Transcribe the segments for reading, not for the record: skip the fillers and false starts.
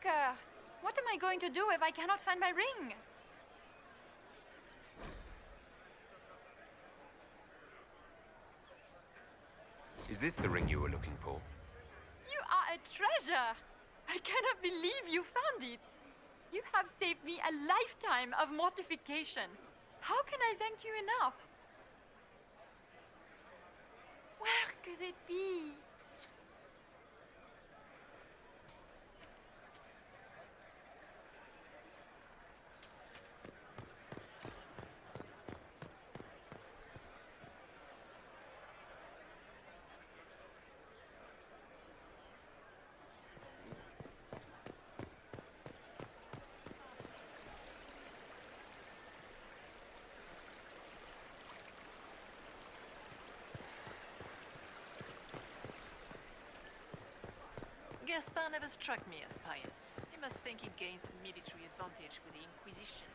Joker! What am I going to do if I cannot find my ring? Is this the ring you were looking for? You are a treasure! I cannot believe you found it! You have saved me a lifetime of mortification. How can I thank you enough? Where could it be? Gaspar never struck me as pious. He must think he gains military advantage with the Inquisition.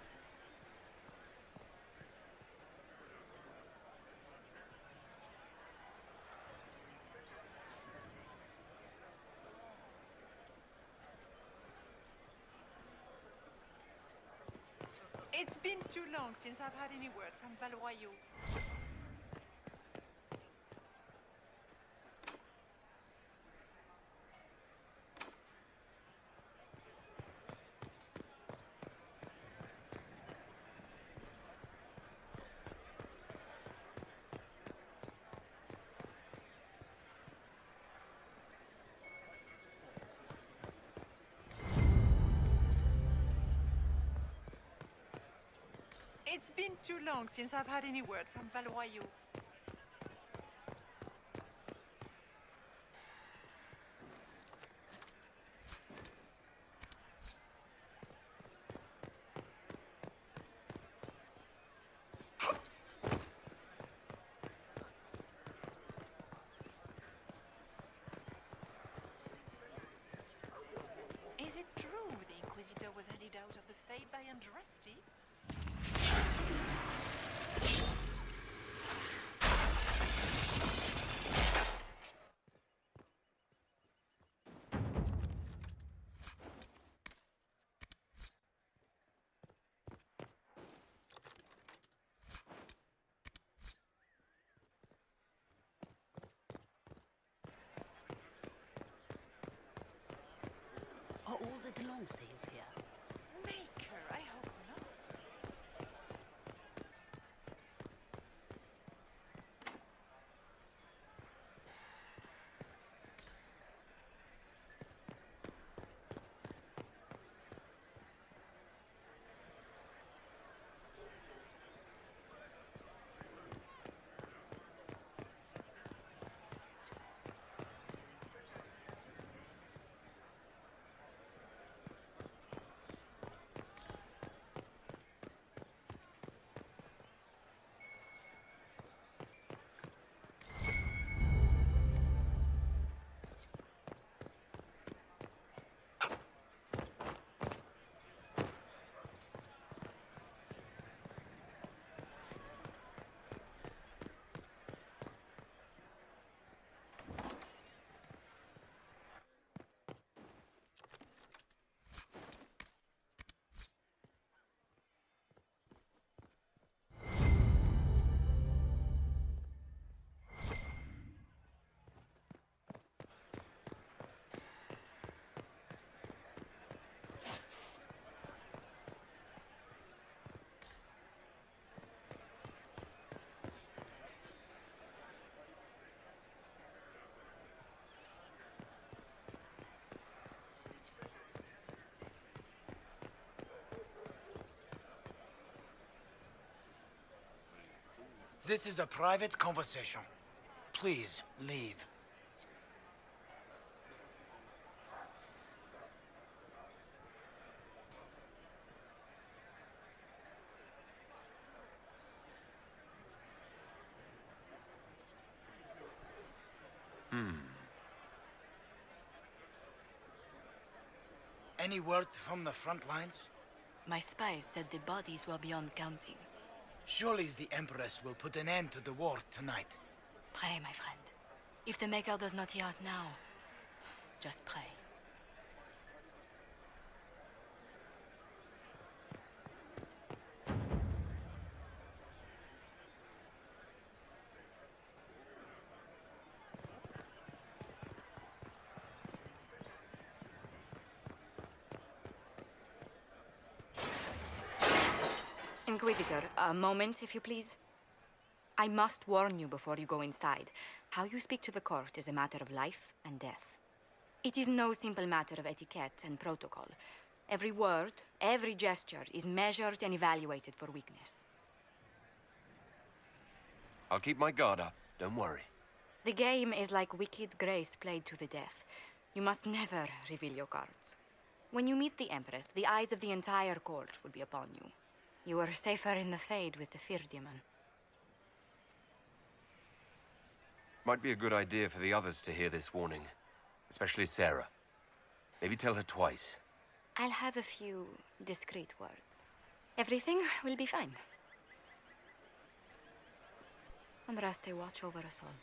It's been too long since I've had any word from Valois. It's been too long since I've had any word from Valois. Is it true the Inquisitor was headed out of the Fade by Andraste? Are all the Delancey's here? Maker, I hope not. This is a private conversation. Please, leave. Any word from the front lines? My spies said the bodies were beyond counting. Surely the Empress will put an end to the war tonight. Pray, my friend. If the Maker does not hear us now, just pray. Inquisitor, a moment, if you please. I must warn you before you go inside. How you speak to the court is a matter of life and death. It is no simple matter of etiquette and protocol. Every word, every gesture is measured and evaluated for weakness. I'll keep my guard up, don't worry. The game is like wicked grace played to the death. You must never reveal your cards. When you meet the Empress, the eyes of the entire court will be upon you. You are safer in the Fade with the Fear Demon. Might be a good idea for the others to hear this warning. Especially Sarah. Maybe tell her twice. I'll have a few discreet words. Everything will be fine. Andraste, watch over us all.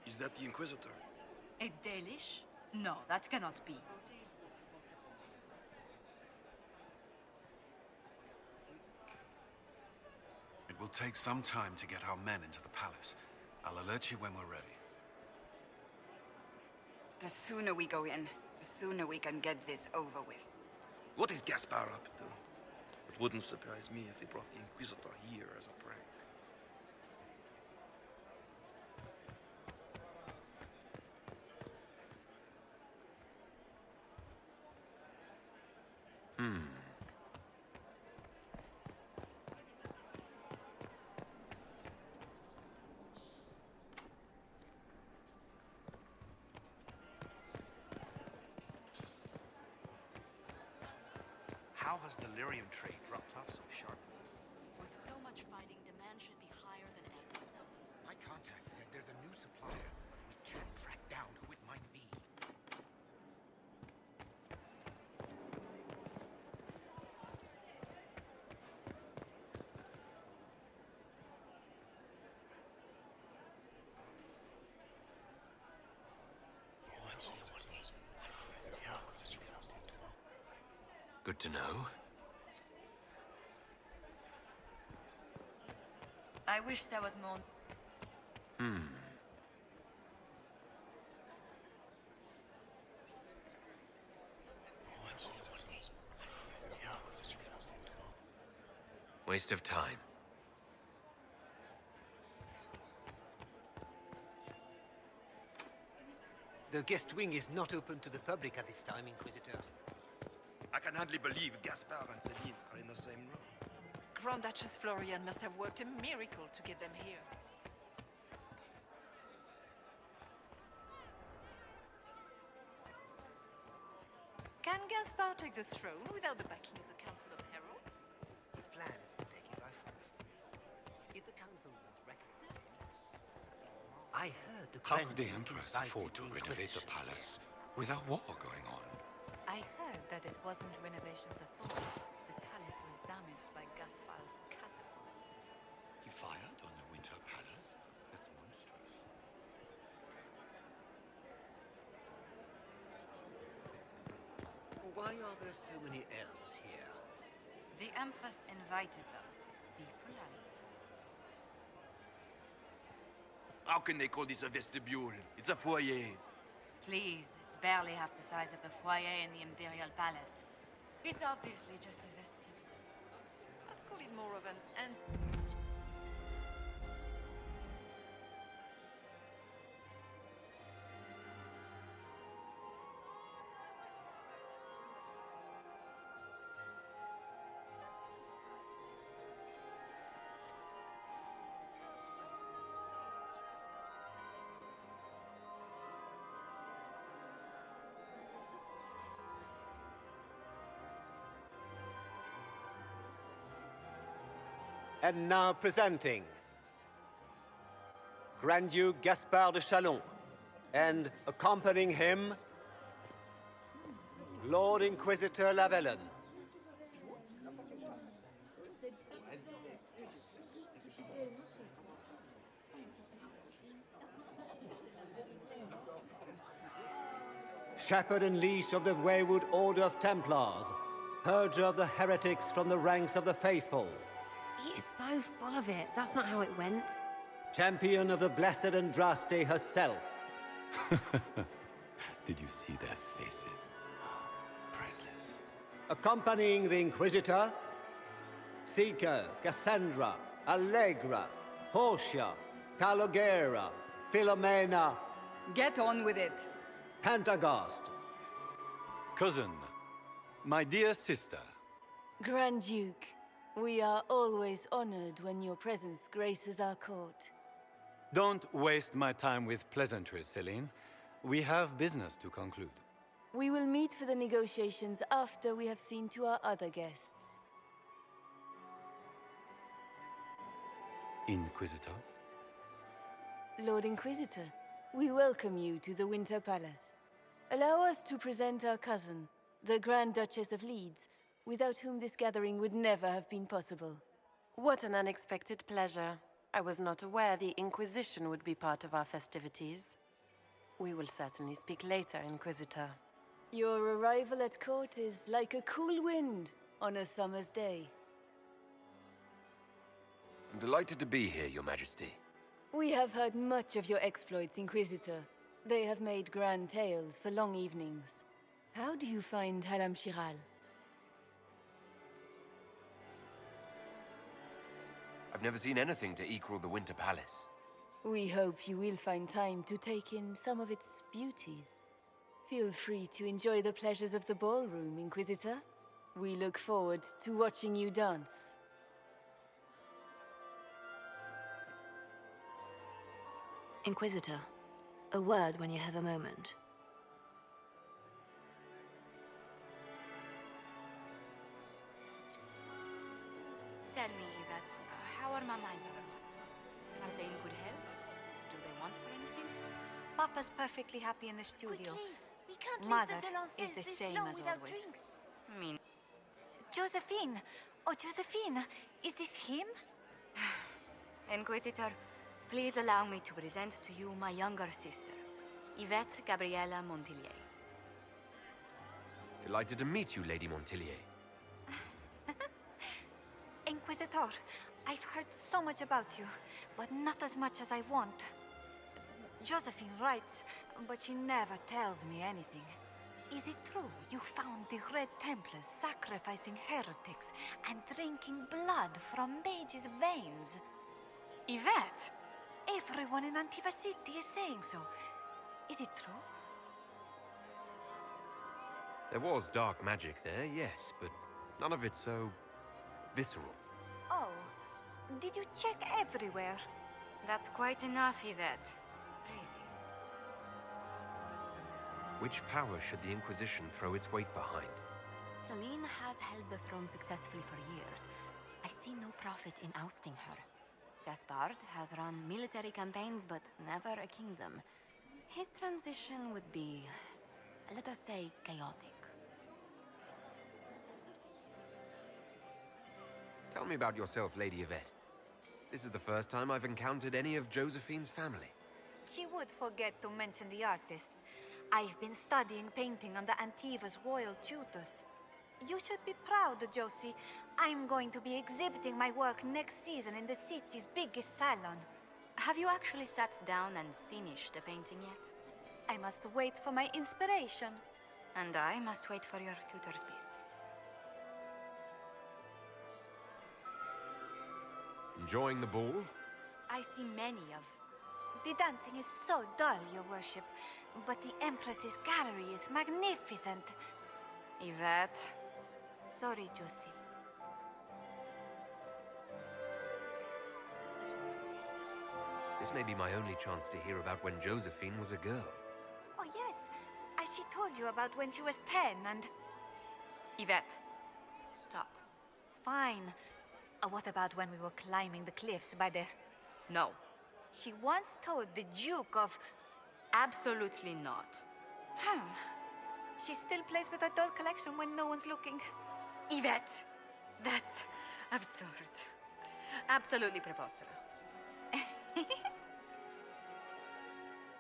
Is that the Inquisitor? A Dalish? No, that cannot be. It will take some time to get our men into the palace. I'll alert you when we're ready. The sooner we go in, the sooner we can get this over with. What is Gaspar up to? It wouldn't surprise me if he brought the Inquisitor here as a prank. How has the lyrium trade dropped off so sharply? With so much fighting, demand should be higher than ever. My contact said there's a new supplier, but we can't track down who it might be. Good to know. I wish there was more. Waste of time. The guest wing is not open to the public at this time, Inquisitor. I can hardly believe Gaspar and Celine are in the same room. Grand Duchess Florian must have worked a miracle to get them here. Can Gaspar take the throne without the backing of the Council of Heralds? He plans to take it by force. If the council won't recognize it. I heard the How Grand could the Duke Empress invited afford to the renovate the Inquisition. palace with a war going on? I heard that it wasn't renovations at all. The palace was damaged by Gaspar's catacombs. He fired on the Winter Palace? That's monstrous. Why are there so many elves here? The Empress invited them. Be polite. How can they call this a vestibule? It's a foyer. Please, it's barely half the size of the foyer in the Imperial Palace. It's obviously just a vestibule. I'd call it more of an And now presenting Grand Duke Gaspard de Chalon, and accompanying him, Lord Inquisitor Lavellan. Shepherd and leash of the wayward Order of Templars, purger of the heretics from the ranks of the faithful. He is so full of it. That's not how it went. Champion of the Blessed Andraste herself. Did you see their faces? Priceless. Accompanying the Inquisitor, Seeker, Cassandra, Allegra, Portia, Calogera, Philomena. Get on with it. Pantagast. Cousin, my dear sister. Grand Duke, we are always honored when your presence graces our court. Don't waste my time with pleasantries, Celine. We have business to conclude. We will meet for the negotiations after we have seen to our other guests. Inquisitor? Lord Inquisitor, we welcome you to the Winter Palace. Allow us to present our cousin, the Grand Duchess of Leeds, without whom this gathering would never have been possible. What an unexpected pleasure. I was not aware the Inquisition would be part of our festivities. We will certainly speak later, Inquisitor. Your arrival at court is like a cool wind on a summer's day. I'm delighted to be here, Your Majesty. We have heard much of your exploits, Inquisitor. They have made grand tales for long evenings. How do you find Halam Shiral? I've never seen anything to equal the Winter Palace. We hope you will find time to take in some of its beauties. Feel free to enjoy the pleasures of the ballroom, Inquisitor. We look forward to watching you dance. Inquisitor, a word when you have a moment. Tell me, Yvette, how are Mama and Papa? Are they in good health? Do they want for anything? Papa's perfectly happy in the studio. We can't leave Mother the Delances is the this same long as without always. drinks. Mean. Josephine! Oh, Josephine! Is this him? Inquisitor, please allow me to present to you my younger sister, Yvette Gabriella Montillier. Delighted to meet you, Lady Montillier. Inquisitor, I've heard so much about you, but not as much as I want. Josephine writes, but she never tells me anything. Is it true you found the Red Templars sacrificing heretics and drinking blood from mages' veins? Yvette! Everyone in Antiva City is saying so. Is it true? There was dark magic there, yes, but none of it so visceral. Oh, did you check everywhere? That's quite enough, Yvette. Which power should the Inquisition throw its weight behind? Celine has held the throne successfully for years. I see no profit in ousting her. Gaspard has run military campaigns, but never a kingdom. His transition would be, let us say, chaotic. Tell me about yourself, Lady Yvette. This is the first time I've encountered any of Josephine's family. She would forget to mention the artists. I've been studying painting under Antiva's royal tutors. You should be proud, Josie. I'm going to be exhibiting my work next season in the city's biggest salon. Have you actually sat down and finished the painting yet? I must wait for my inspiration. And I must wait for your tutor's bits. Enjoying the ball? I see many of... The dancing is so dull, Your Worship. But the Empress's gallery is magnificent. Yvette. Sorry, Josie. This may be my only chance to hear about when Josephine was a girl. Oh, yes. As she told you about when she was 10 and... Yvette. Stop. Fine. What about when we were climbing the cliffs by the... No. She once told the Duke of... Absolutely not. She still plays with her doll collection when no one's looking. Yvette! That's absurd. Absolutely preposterous.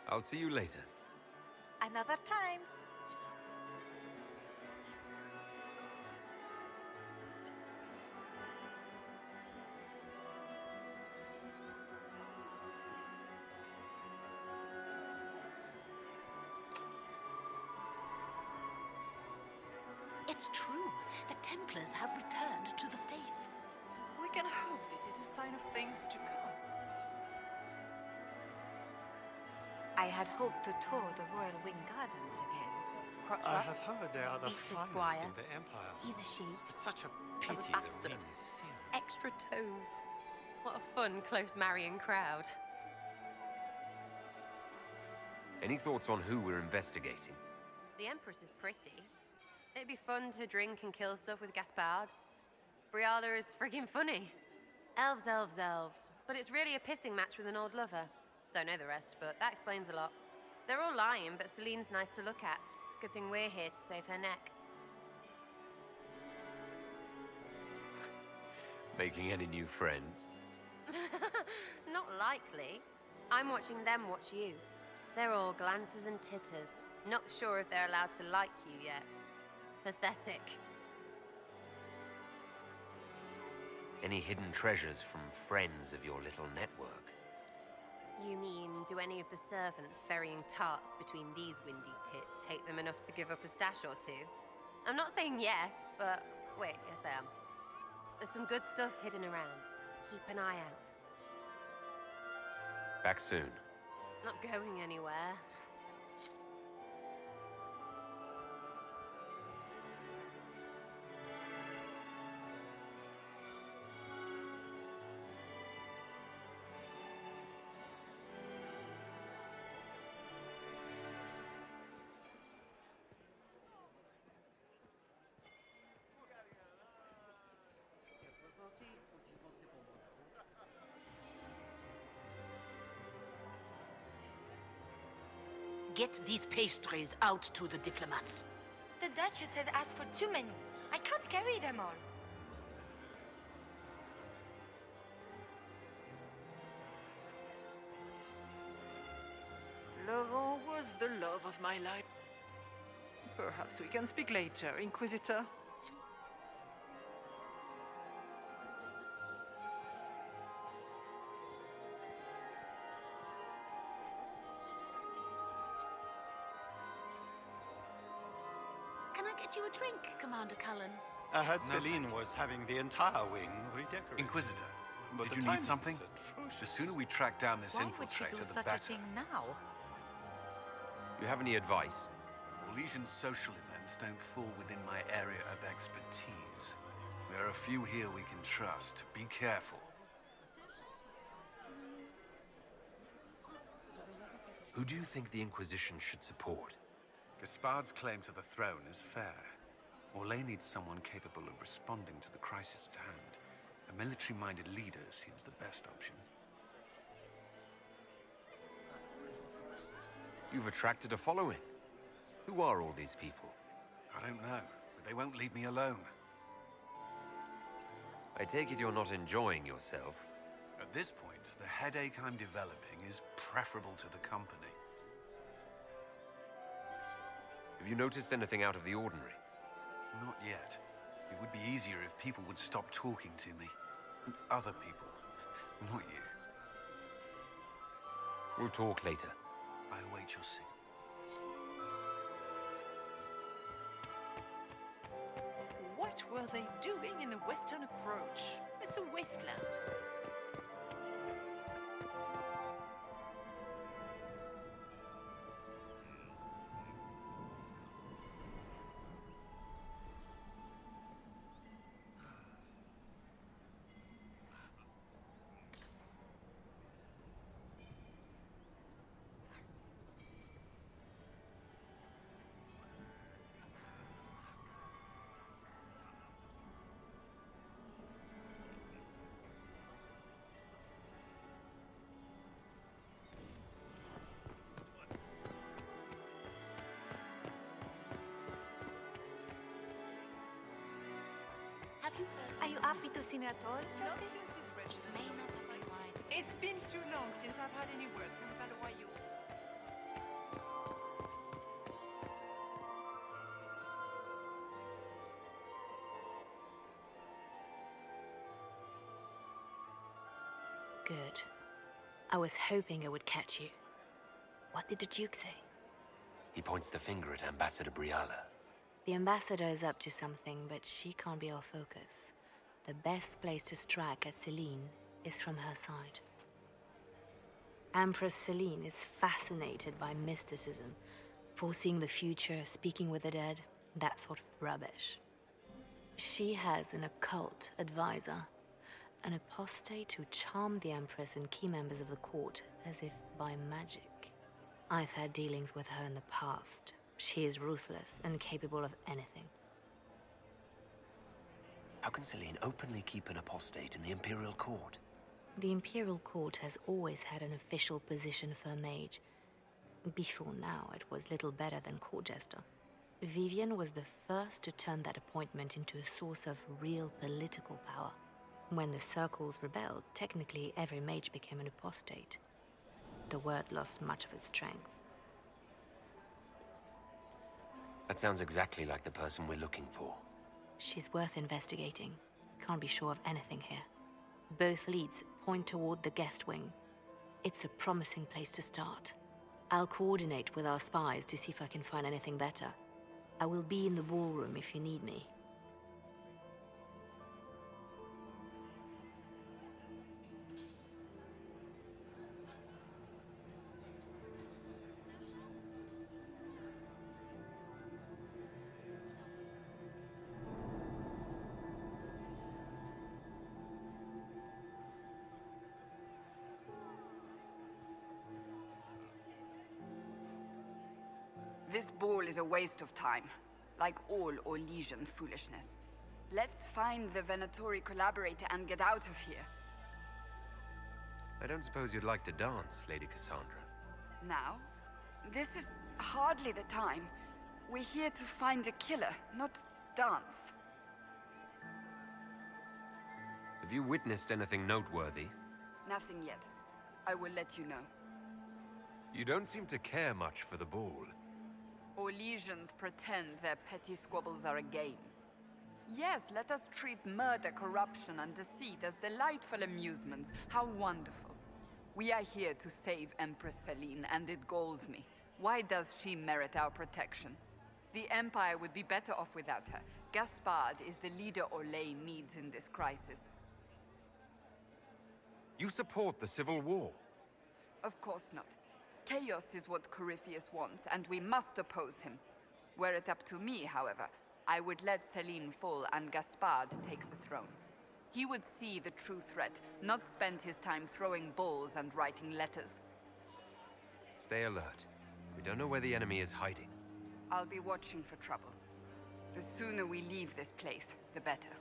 I'll see you later. Another time. It's true. The Templars have returned to the faith. We can hope this is a sign of things to come. I had hoped to tour the Royal Wing Gardens again. I have heard they are the It's a finest squire. in the Empire. He's a she. It's such a As pity a the bastard. ring is sealed. Extra toes. What a fun, close marrying crowd. Any thoughts on who we're investigating? The Empress is pretty. It'd be fun to drink and kill stuff with Gaspard. Briala is friggin' funny. Elves, elves, elves. But it's really a pissing match with an old lover. Don't know the rest, but that explains a lot. They're all lying, but Celine's nice to look at. Good thing we're here to save her neck. Making any new friends? Not likely. I'm watching them watch you. They're all glances and titters. Not sure if they're allowed to like you yet. Pathetic. Any hidden treasures from friends of your little network? You mean, do any of the servants ferrying tarts between these windy tits hate them enough to give up a stash or two? I'm not saying yes, but wait, yes I am. There's some good stuff hidden around. Keep an eye out. Back soon. Not going anywhere. Get these pastries out to the diplomats. The Duchess has asked for too many. I can't carry them all. Laurent was the love of my life. Perhaps we can speak later, Inquisitor. Can I get you a drink, Commander Cullen? I heard No, Celine thank you. was having the entire wing redecorated. Inquisitor, But did the you need timing something? is atrocious. The sooner we track down this Why would she infiltrator, do the such a better. thing now? You have any advice? Orlesian social events don't fall within my area of expertise. There are a few here we can trust. Be careful. Who do you think the Inquisition should support? Gaspard's claim to the throne is fair. Orlais needs someone capable of responding to the crisis at hand. A military-minded leader seems the best option. You've attracted a following. Who are all these people? I don't know, but they won't leave me alone. I take it you're not enjoying yourself. At this point, the headache I'm developing is preferable to the company. Have you noticed anything out of the ordinary? Not yet. It would be easier if people would stop talking to me. Other people, not you. We'll talk later. I await your signal. What were they doing in the western approach? It's a wasteland. Are you happy to see me at all, Not Josie? since his regiment. It's been too long since I've had any word from Valois. Good. I was hoping I would catch you. What did the Duke say? He points the finger at Ambassador Briala. The ambassador is up to something, but she can't be our focus. The best place to strike at Celine is from her side. Empress Celine is fascinated by mysticism, foreseeing the future, speaking with the dead, that sort of rubbish. She has an occult advisor, an apostate who charmed the Empress and key members of the court as if by magic. I've had dealings with her in the past. She is ruthless and capable of anything. How can Celine openly keep an apostate in the Imperial Court? The Imperial Court has always had an official position for a mage. Before now, it was little better than court jester. Vivian was the first to turn that appointment into a source of real political power. When the circles rebelled, technically every mage became an apostate. The word lost much of its strength. That sounds exactly like the person we're looking for. She's worth investigating. Can't be sure of anything here. Both leads point toward the guest wing. It's a promising place to start. I'll coordinate with our spies to see if I can find anything better. I will be in the ballroom if you need me. This ball is a waste of time, like all Orlesian foolishness. Let's find the Venatori collaborator and get out of here. I don't suppose you'd like to dance, Lady Cassandra. Now? This is hardly the time. We're here to find a killer, not dance. Have you witnessed anything noteworthy? Nothing yet. I will let you know. You don't seem to care much for the ball. Orlesians pretend their petty squabbles are a game. Yes, let us treat murder, corruption, and deceit as delightful amusements. How wonderful. We are here to save Empress Celine, and it galls me. Why does she merit our protection? The Empire would be better off without her. Gaspard is the leader Orlais needs in this crisis. You support the civil war? Of course not. Chaos is what Corypheus wants, and we must oppose him. Were it up to me, however, I would let Celine fall and Gaspard take the throne. He would see the true threat, not spend his time throwing balls and writing letters. Stay alert. We don't know where the enemy is hiding. I'll be watching for trouble. The sooner we leave this place, the better.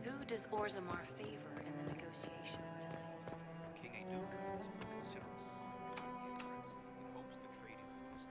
Who does Orzammar favor in the negotiations tonight? King Aduke has been considerable. The Empress, in hopes the trading fleets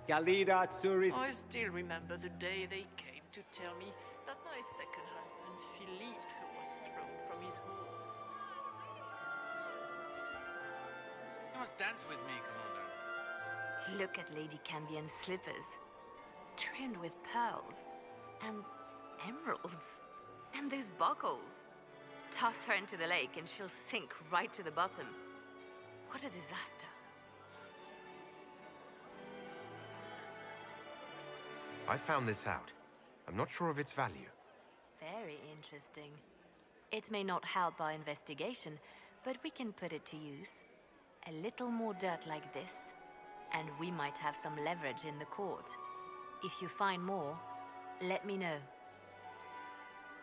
Galida Tsuris. I still remember the day they came to tell me that my second husband, Philippe, was thrown from his horse. You must dance with me, Commander. Look at Lady Cambien's slippers, trimmed with pearls and emeralds. And those buckles. Toss her into the lake and she'll sink right to the bottom. What a disaster. I found this out. I'm not sure of its value. Very interesting. It may not help our investigation, but we can put it to use. A little more dirt like this, and we might have some leverage in the court. If you find more, let me know.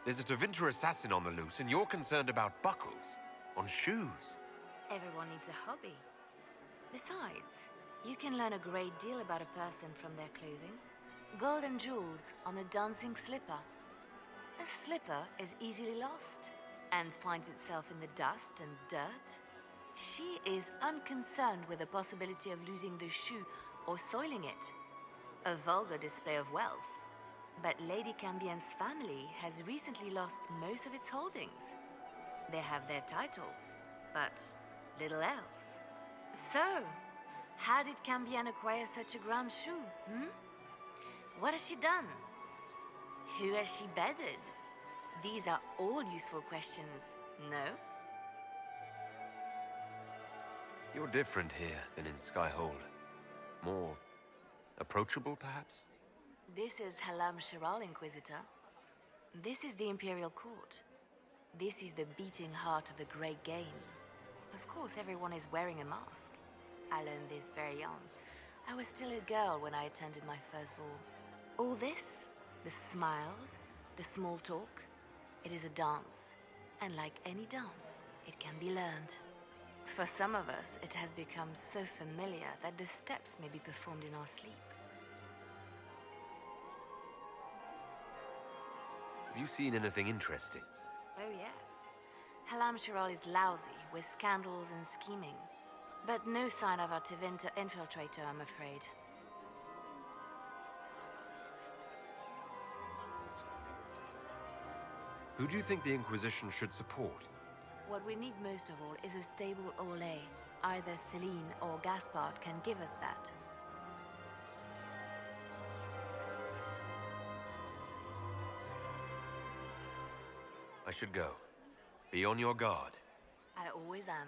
There's a Tevinter assassin on the loose, and you're concerned about buckles on shoes. Everyone needs a hobby. Besides, you can learn a great deal about a person from their clothing. Gold and jewels on a dancing slipper. A slipper is easily lost and finds itself in the dust and dirt. She is unconcerned with the possibility of losing the shoe or soiling it. A vulgar display of wealth. But Lady Cambien's family has recently lost most of its holdings. They have their title, but little else. So, how did Cambien acquire such a grand shoe, What has she done? Who has she bedded? These are all useful questions, no? You're different here than in Skyhold. More approachable, perhaps? This is Halam Shiral, Inquisitor. This is the Imperial Court. This is the beating heart of the Great Game. Of course, everyone is wearing a mask. I learned this very young. I was still a girl when I attended my first ball. All this, the smiles, the small talk, it is a dance. And like any dance, it can be learned. For some of us, it has become so familiar that the steps may be performed in our sleep. Have you seen anything interesting? Oh yes. Halam Shiral is lousy with scandals and scheming. But no sign of our Tevinter infiltrator, I'm afraid. Who do you think the Inquisition should support? What we need most of all is a stable Olay. Either Celine or Gaspard can give us that. I should go. Be on your guard. I always am.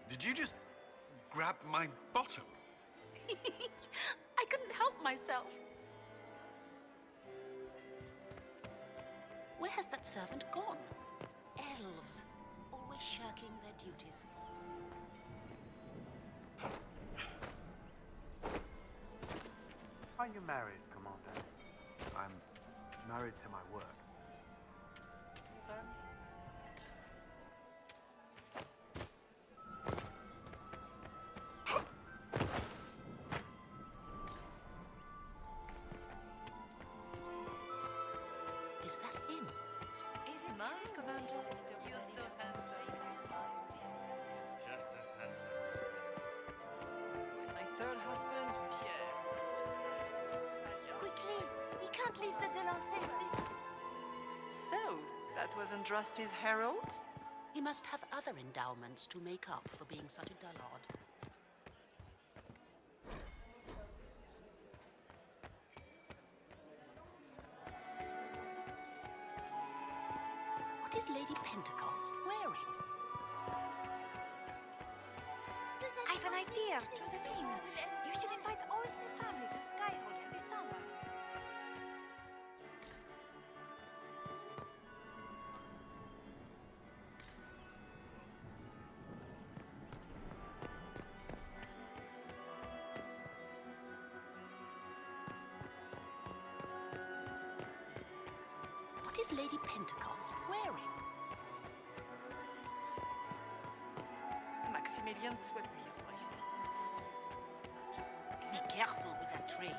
Did you just grab my bottom? I couldn't help myself. Where has that servant gone? Elves, always shirking their duties. Are you married, Commander? I'm married to my work. Is that him? Is it mine, Commander? You're so handsome. Just as handsome. My third husband, Pierre, lost his life. Quickly! We can't leave the Delancés this... So, that wasn't Rusty's herald? He must have other endowments to make up for being such a dullard. What is Lady Pentecost wearing? I've an idea, Josephine. You should invite all the family to Skyhold for the summer. What is Lady Pentecost wearing? Maximilian swept me off my feet. Be careful with that train.